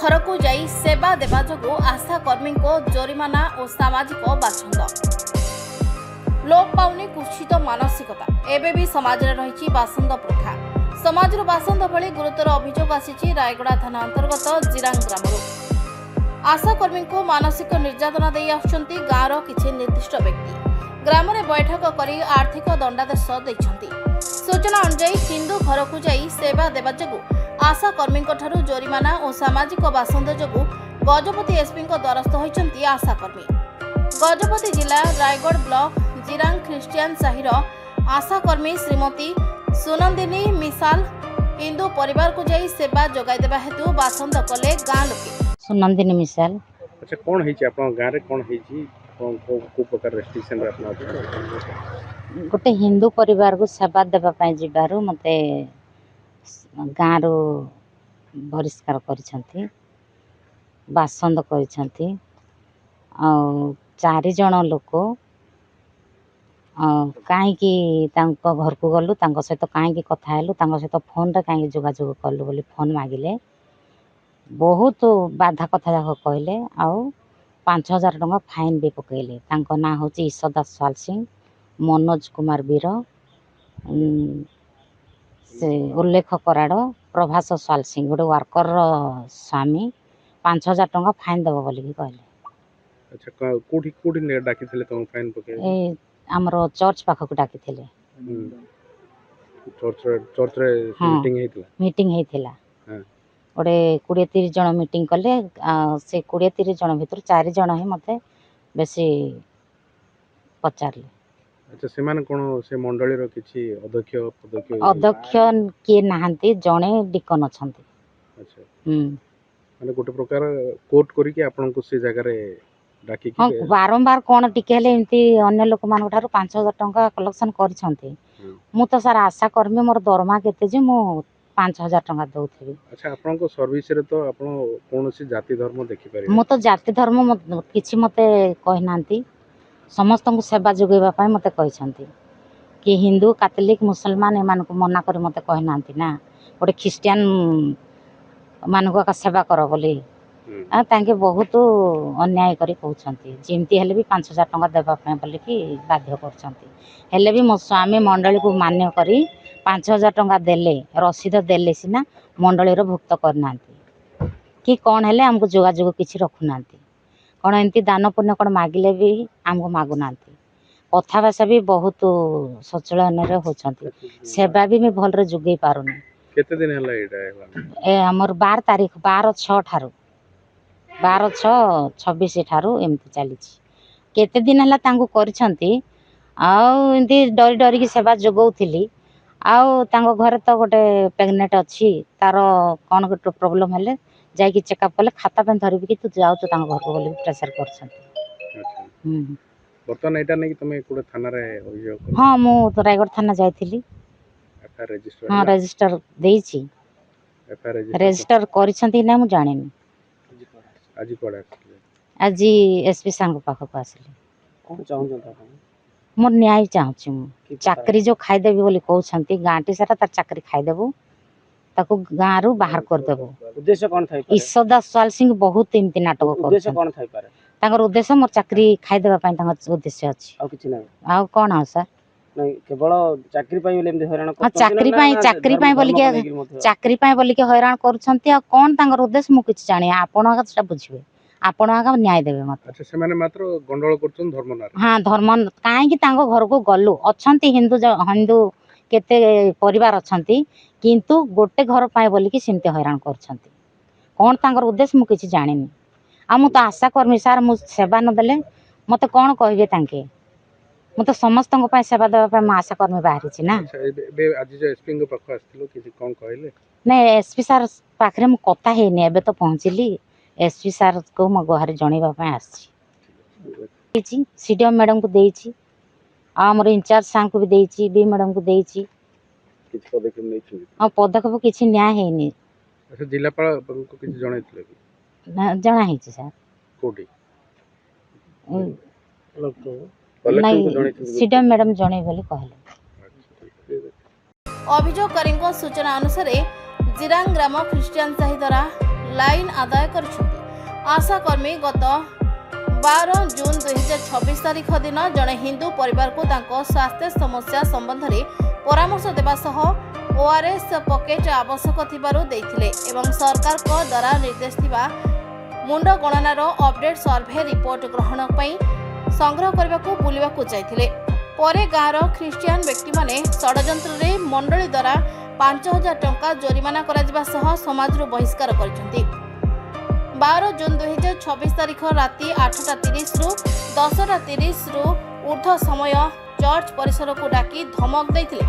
घर को जाई सेवा देवा जोगु आशा कर्मी को जोरिमाना और सामाजिक बाछंद लोप पाउनी कुत्सित मानसिकता एबे भी समाज रे रहिछि बासंद प्रथा समाजर बासंद भली गुरुतर अभियोग आसीछि रायगड़ा थाना अंतर्गत जिरांग ग्रामरू आशा कर्मी को मानसिक निर्यातना दे आछंती गाँवर किछि निर्दिष्ट व्यक्ति ग्राम में बैठक करी आर्थिक दंडादेश दैछंती सूचना अनुसार हिंदू घर को जाई सेवा देवा जोगु आशा कर्मी जोरिमाना और सामाजिक बासंद जोगु गजपति एसपी द्वारस्थ होइछंती आशा कर्मी गजपति जिला रायगढ़ ब्लॉक जिरांग ख्रिस्टियान साहिर आशा कर्मी श्रीमती सुनंदिनी मिसाल हिंदू परिवार को जाई सेवा जोगाई देबा हेतु बासंद कले गाँ लोके सुनंदिनी मिसाल। अच्छा कौन है आपन गाँव रे कौन है को प्रकार रेस्ट्रिक्शन रे अपना गोटे हिंदू परिवार को सेवा देबा पई जिबारु मते गाँव रो बहिष्कार करिसंती बासंद करिसंती आ 4 जण लोक कहीं घर को गलु सहित कहीं कथा हेलु सहित फोन रे कहीं जोगाजोग कलु बोली फोन मागिले बहुत बाधा कथा जाक कहले आउ 5000 टंका फाइन भी पकईले ना हूँ ईशदा स्वाल सिंह मनोज कुमार वीर से उल्लेख कराड़ प्रभास स्वाल सिंह गोटे वर्कर स्वामी 5000 टंका फाइन देव बोलिकी कहले। अच्छा कोठी कोठी डाकी थिले तुम फाइन पके ए हमर चर्च पाखक डाकी थिले चर्च रे मीटिंग हेतिला हां गोटे 20-30 जन मीटिंग कले से 20-30 जन भीतर 4 जन ही मते बेसी पचारले। अच्छा से माने कोन से मंडली रो किछि अध्यक्ष के नाहंती जणे डिकन अछंती। अच्छा माने गोटे प्रकार कोर्ट करी के आपन को से जगह रे डाकी हां बारंबार कोन टिके हेले एंती अन्य लोक मान ठारू 5000 टंका कलेक्शन करिसंती मु तो सारा आशा कर्मी मोर दरमा केते जे मु 5000 टंका दउथबी। अच्छा आपन को सर्विस रे तो आपन कोनोसी जाति धर्म देखि पारे मु तो जाति धर्म किछि मते कहनांती समस्त को सेवा जोगेबा पाई मते कहिसंती कि हिंदू कैथोलिक मुसलमान एमान को मना कर मते कहनांती ना गोटे ख्रिस्टियन मान को सेवा कर बोली तांके बहुत अन्याय करी कहउछंती जेमती हेले भी 5000 टंका देबा पाई बोली कि बाध्य करछंती हेले भी मो स्वामी मंडली को मान्य करी 5000 टंका देले रसीद देले सिना मंडली रो भुक्त करनांती कि कौन हेले हमको जोगाजोग किछि रखुनांती कौन एंती दान पुण्य कौन मागिले भी हमको मागुनांती कथा भाषा भी बहुत सचलन रे होछंती सेवा भी मैं भल रे जुगै पारुनी। केते दिन हला एटा ए हमर 12 तारीख 12/6 ठारू 12/6/26 ठारू एमती चली केते दिन हला तांको करछंती आउ एंती डरी डरी की सेवा जोगौथिली आउ तांको घर तो गोटे प्रेग्नेंट अछि तार कोन गोटे प्रॉब्लम हेले जाई की चेकअप कले खाता पे धरबी कि तू जाउ तो तांको घर को बोली प्रेशर करछंती। बर्तन एटा नै कि तमे कोडे थाना रे होइयो हां मु तो रायगढ़ थाना जाइथिली एफआईआर रजिस्टर हां रजिस्टर देइछि एफआईआर रजिस्टर करिसंती ना मु जानिनी आज कोडा आज एसपी सांग पाख को आसले कोन चाहू जंता मोर न्याय चाहूची मु चाकरी जो खाई देबी बोली कहउछंती गांटी सारा तार चाकरी खाई देबो ताको गाँ रु बाहर कर देबो। उद्देश्य कोन थाई ईशदा स्वाल सिंह बहुत इमती नाटक कर उद्देश्य कोन थाई पारे तांगर उद्देश्य मोर चाकरी खाई देबा पई तांगर उद्देश्य अछि आ किछि नै आ कोन आ सर नै केवल चाकरी पई बोले एमती हैरान हां चाकरी पई बोली के हैरान करूछंती आ कोन तांगर उद्देश्य मु किछि जानि आपण का सेटा बुझिबे आपण का न्याय देबे मत। अच्छा से माने मात्र गंडोल करछन धर्म ना हां धर्म काहे कि तांगो घर को गलु अछंती हिंदू केते परिवार अछंती किंतु गोटे घर पाए बोली कि सिमते हैरान करछंती कोन तांगर उद्देश्य मु किछि जानिनी आ मु तो आशा कर्मी सार मु सेवा न देले मते कोन कहबे तांके मु तो समस्त को पाए सेवा देबा पाए आशा कर्मी बाहरी छी ना। अच्छा बे आज जो एसपी को पाखो आस्थिलो किछि कोन कहले नै एसपी सार पाखरे मु कथा हेनी एबे तो पहुंचली एसपी सार को मो गुहार जणीबा पाए आछि सीडीएम मैडम को देइछि आ हमर इंचार्ज सांग को भी देइछि बी मैडम को देइछि किछि पदक्षेप नै छि हां पदक्षेप किछि न्याय हेनी। अच्छा जिलापाल को किछि जणाइथिले कि ना जणा हिछि सर कोठी सीडीएम मैडम जणे बोली कहले। अभियोगकारीଙ୍କ सूचना अनुसार जिरांग ग्राम ख्रिस्टियान साही द्वारा ଲାଇନ୍ ଆଦାୟ କରିଛନ୍ତି। ଆଶାକର୍ମୀ ଗତ 12 ଜୁନ୍ 2026 ତାରିଖ ଦିନ ଜଣେ ହିନ୍ଦୁ ପରିବାରକୁ ତାଙ୍କ ସ୍ୱାସ୍ଥ୍ୟ ସମସ୍ୟା ସମ୍ବନ୍ଧରେ ପରାମର୍ଶ ଦେବା ସହ ORS ପକେଟ୍ ଆବଶ୍ୟକ ଥିବାରୁ ଦେଇଥିଲେ ଏବଂ ସରକାରଙ୍କ ଦ୍ୱାରା ନିର୍ଦ୍ଦେଶ ଥିବା ମୁଣ୍ଡ ଗଣନାର ଅପଡେଟ୍ ସର୍ଭେ ରିପୋର୍ଟ ଗ୍ରହଣ ପାଇଁ ସଂଗ୍ରହ କରିବାକୁ ବୁଲିବାକୁ ଯାଇଥିଲେ। ପରେ ଗାଁର ଖ୍ରୀଷ୍ଟିଆନ ବ୍ୟକ୍ତିମାନେ ଷଡ଼ଯନ୍ତ୍ରରେ ମଣ୍ଡଳୀ ଦ୍ୱାରା 5,000 ଟଙ୍କା ଜୋରିମାନା କରାଯିବା ସହ ସମାଜରୁ ବହିଷ୍କାର କରିଛନ୍ତି। 12 ଜୁନ୍ 2026 ତାରିଖ ରାତି 8:30ରୁ 10:30ରୁ ଉର୍ଦ୍ଧ୍ୱ ସମୟ ଚର୍ଚ୍ଚ ପରିସରକୁ ଡାକି ଧମକ ଦେଇଥିଲେ।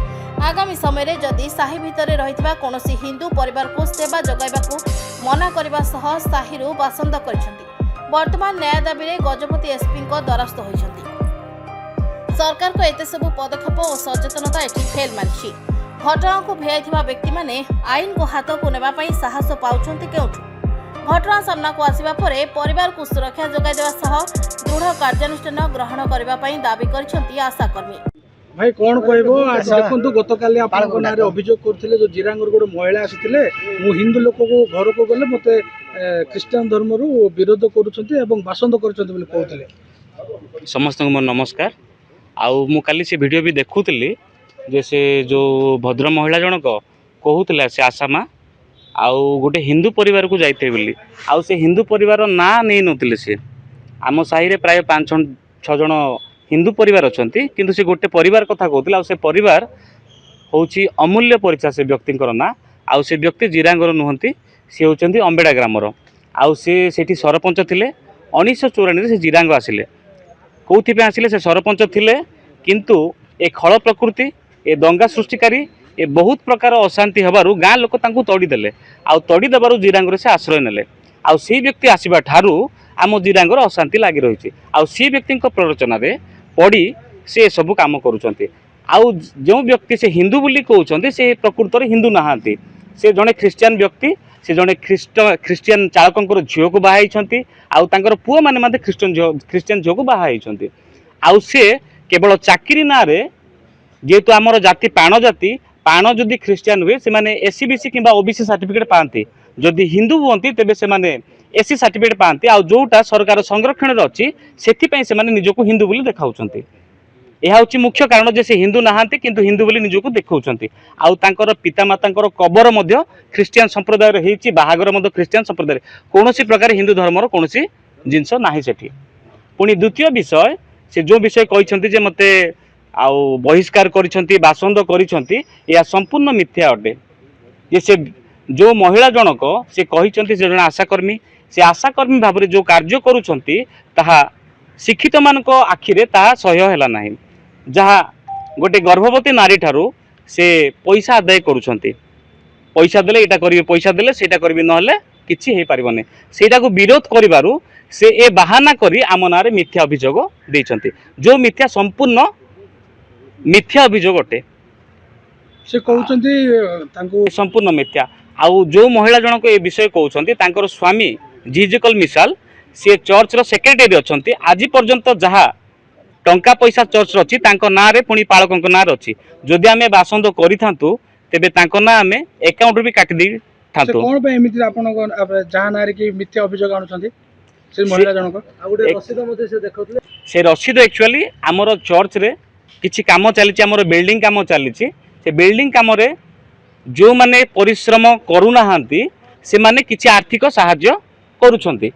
ଆଗାମୀ ସମୟରେ ଯଦି ସାହି ଭିତରେ ରହିଥିବା କୌଣସି ହିନ୍ଦୁ ପରିବାରକୁ ସେବା ଯୋଗାଇବାକୁ ମନା କରିବା ସହ ସାହିରୁ ବାସନ୍ଦ କରିଛନ୍ତି। ବର୍ତ୍ତମାନ ନ୍ୟାୟ ଦାବିରେ ଗଜପତି ଏସ୍ପିଙ୍କ ଦ୍ୱାରସ୍ଥ ହୋଇଛନ୍ତି। ସରକାରଙ୍କ ଏତେ ସବୁ ପଦକ୍ଷେପ ଓ ସଚେତନତା ଏଠି ଫେଲ୍ ମାରିଛି। ଘଟଣାକୁ ଭିଆଇଥିବା ବ୍ୟକ୍ତିମାନେ ଆଇନକୁ ହାତକୁ ନେବା ପାଇଁ ସାହସ ପାଉଛନ୍ତି କେଉଁଠୁ? ଘଟଣା ସାମ୍ନାକୁ ଆସିବା ପରେ ପରିବାରକୁ ସୁରକ୍ଷା ଯୋଗାଇ ଦେବା ସହ ଦୃଢ଼ କାର୍ଯ୍ୟାନୁଷ୍ଠାନ ଗ୍ରହଣ କରିବା ପାଇଁ ଦାବି କରିଛନ୍ତି ଆଶାକର୍ମୀ। भाई कौन कहबो आज देखंतु गतकाली आपन नारे अभियोग करथिले जो जिरांगर गोटे महिला आसीथिले मु हिंदू लोक को घर को गले मते क्रिश्चियन धर्म रु विरोध करूछंती एवं बासंद करूछंती बोली कहथिले। समस्त को नमस्कार। आउ मु काली से वीडियो भी देखुतली जे से जो भद्र महिला जनक कहूतला से आसामा आउ गोटे हिंदू परिवार को जाइते बोली आउ से हिंदू परिवार ना नहीं नथिले से आम साही रे प्राय 5-6 जन हिंदू परिवार अछंती किंतु से गोटे परिवार कथा कहूतला से परिवार होची अमूल्य परिचय से व्यक्तिंकर ना आउ से व्यक्ति जिरांगर नुहंती से होचंती अंबेडा ग्रामर आउ से सेठी सरपंच थिले 1994 से जिरांग आसिले कौथि पे आसिले से सरपंच थिले किंतु ए खल प्रकृति ए दंगा सृष्टिकारी ए बहुत प्रकार अशांति हबारु गाँ लोक तांकु तोड़ी देले आउ तोड़ी देबारु जिरांगर से आश्रय नेले आउ सी व्यक्ति आसीबा ठारू आम जिरांगर अशांति लागि रहिछि आउ सी व्यक्ति प्ररोचना रे पड़ी से सब काम करुँच आउ जो व्यक्ति से हिंदू बोली कहते से प्रकृत में हिंदू नहांती से जड़े ख्रीस्टियान व्यक्ति से जड़े ख्रीस्टियान चालक झील को बाहाई आउ पुआ मैंने ख्रीस्टियान झील को बाहाई आउ से केवल चाकरी ना जेहेतु आमर जाति पाण जदि ख्रीस्टियान हुए से माने SC/BC कि OBC सर्टिफिकेट पाती जदि हिंदू हमें तेबे से माने SC सर्टिफिकेट पाती आउ जोटा सरकार संरक्षण अच्छी से निजको हिंदू बोली देखाउछंती। यह हूँ मुख्य कारण जे से हिंदू नहांती किंतु हिंदू बोली निजको देखौछंती आउ तांकर पितामातांकर कबर मध्य ख्रीस्टियान संप्रदाय रही बाहागर मध्य ख्रीस्टियान संप्रदाय कौनसी प्रकार हिंदू धर्मर कौनसी जिनस नाही सेठी। पुणी द्वितीय विषय से जो विषय कहते जे मते आउ बहिष्कार करिसंती बासंद करिसंती या संपूर्ण मिथ्या अटे। जे से जो महिला जनक से कहिसंती जे जन आशाकर्मी से आशाकर्मी भाव में जो कार्य करुछंती ताहा शिक्षित मानक आखिरे ताहा सह्य हैला नाही जहा गोटे गर्भवती नारी ठारू से पैसा आदाय करुछंती पैसा देले एटा करिवे पैसा देले सेटा करिवे नहले किछि हे पारिबने सेटा को विरोध करिवारु से ए बहाना करी आम नारे मिथ्या अभियोग देइछंती जो मिथ्या संपूर्ण मिथ्या अभियोग अटे से कहउछंती तांको संपूर्ण मिथ्या आउ जो महिला जनक ए विषय कहउछंती तांकर स्वामी जिजिकल मिसाल सी चर्च रो सेक्रेटरी अछंती आज पर्यंत जहा टंका पैसा चर्च रो अछि तांको ना रे पुणी पालकंक ना रे अछि जदि आमे बासंद करिथांतु तेबे तांको ना आमे अकाउंट रे भी काटि दी थांतु। से कोन पे एमिति आपन जहा ना रे कि मिथ्या अभियोग आनुछंती से महिला जनक आ गोटे रसीद मध्ये से देखौतले से रसीद एक्चुअली हमर चर्च रे किछि काम चली हमर बिल्डिंग काम चली से बिल्डिंग काम रे जो माने परिश्रम करूना से माने किछि आर्थिक सहाय्य करूछंती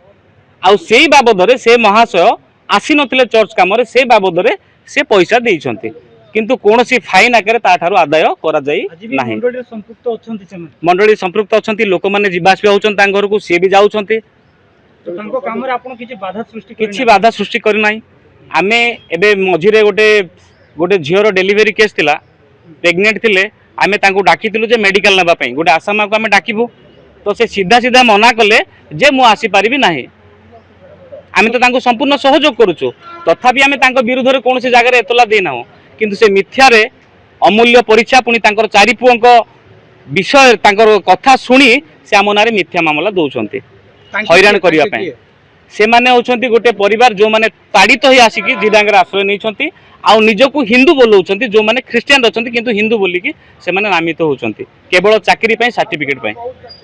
आउ सेही बाबदरे से महाशय आसी नथिले चर्च काम रे से बाबदरे से पैसा देइछंती किंतु कोनोसी फाइन आकारे ता थारो आदाय करा जाई नाही। मंडळी संपृक्त अछंती से मंडळी संपृक्त अछंती लोक माने जिबास होउछन तां घर को से भी जाउछंती तो तांको काम रे आपण किछि बाधा सृष्टि किछि बाधा सृष्टि करि नाही। आमे एबे मझिरे गोटे झीर डेलीवरी केस थिला प्रेग्नेंट थिले आमे तांको डाकितिलु जे मेडिकल नबा पई गोटे आसामा को आमे डाकिबु तो से सीधा सीधा मना कले जे मु आसी पारिबी नाही आमे तो तांको संपूर्ण सहयोग करूछु तथापि आमे तांको विरुद्ध रे कोनोसी जागा रे एतला देना हो किंतु से मिथ्या रे अमूल्य परीक्षा पुणी तांकर चारि पुओंक विषय तांकर कथा सुनी से आम नारे मिथ्या मामला दउछंती हैरान करिया पई से माने होछंती गोटे परिवार जो माने ताड़ित होई आसिकी जिरांगर आश्रय नैछंती आउ निजको हिंदू बोलौछंती जो माने ख्रीस्टियन रचंती किंतु हिंदू बोली कि से माने नामित होछंती केवल चाकरी पई सर्टिफिकेट पई।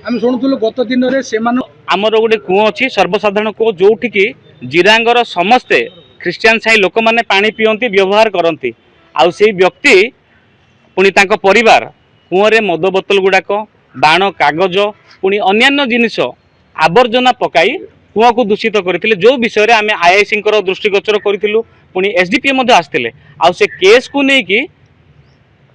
हम सुनुथुलु गत दिन रे से मान आमर गोटे कूଅ अच्छी सर्वसाधारण कूଅ जोठी कि जिरांगर समस्ते ख्रीस्टियान साई लोक मैंने पानी पियंती व्यवहार करती आउ से व्यक्ति पुणी तांको परिवार कूअरे मद बोतल गुड़ाक बाण कागज पुणी अन्यान्य जिनिस आवर्जना पकाई कूआ को दूषित करते जो विषय में आम आईआईसी दृष्टिगोचर करूँ पुणी एसडीपीओ आसते आउ से केस को लेकिन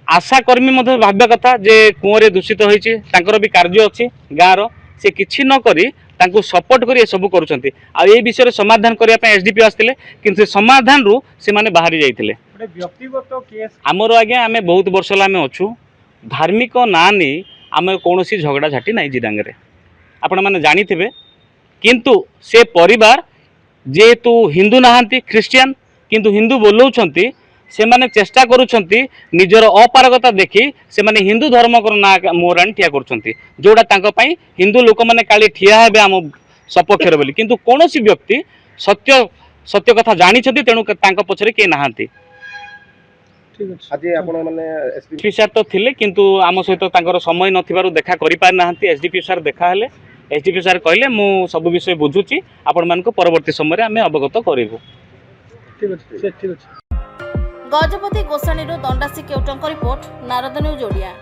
आशाकर्मी भाव्य कथा जे कूअरे दूषित होती भी कार्य अच्छी गाँव से किसी न करी तांको सपोर्ट करी सब करुँच आ विषय समाधान करने एसडीपीओ आसते कि समाधान रू से माने बाहरी जाइए व्यक्तिगत केस आमर आज्ञा आम बहुत वर्ष आम अच्छू धार्मिक ना नहीं आम कौन झगड़ा झाटी ना जिरांगे आपण मैंने जानी थे किंतु से परिवार जेहेतु हिंदू नहांती ख्रीस्टियान किंतु हिंदू बोलाउछंती से माने चेष्टा करुछंती निजर अपारगता देखी से माने हिंदू धर्म को ना मोरान ठिया करुछंती जोड़ा तांको पई हिंदू लोक माने काली ठिया हेबे आम सपक्षर बोली किंतु कोनोसी व्यक्ति सत्य सत्य कथा जानी छथि तेणु तांको पछरे के नहांती ठीक अछि आज आपण माने एसडीपी सार तो थिले किंतु आम सहित तांकर समय नथिबारु देखा करि पार नाहंती एसडीपी सार देखा हेले एसडीपी सार कहले मु सब विषय बुझुची आपण मानको परवर्ती समय रे आमे अवगत करिवु ठीक अछि ठीक अछि गजपति गोसाणी दंडासी केउटंक रिपोर्ट नारद न्यूज ओडिया।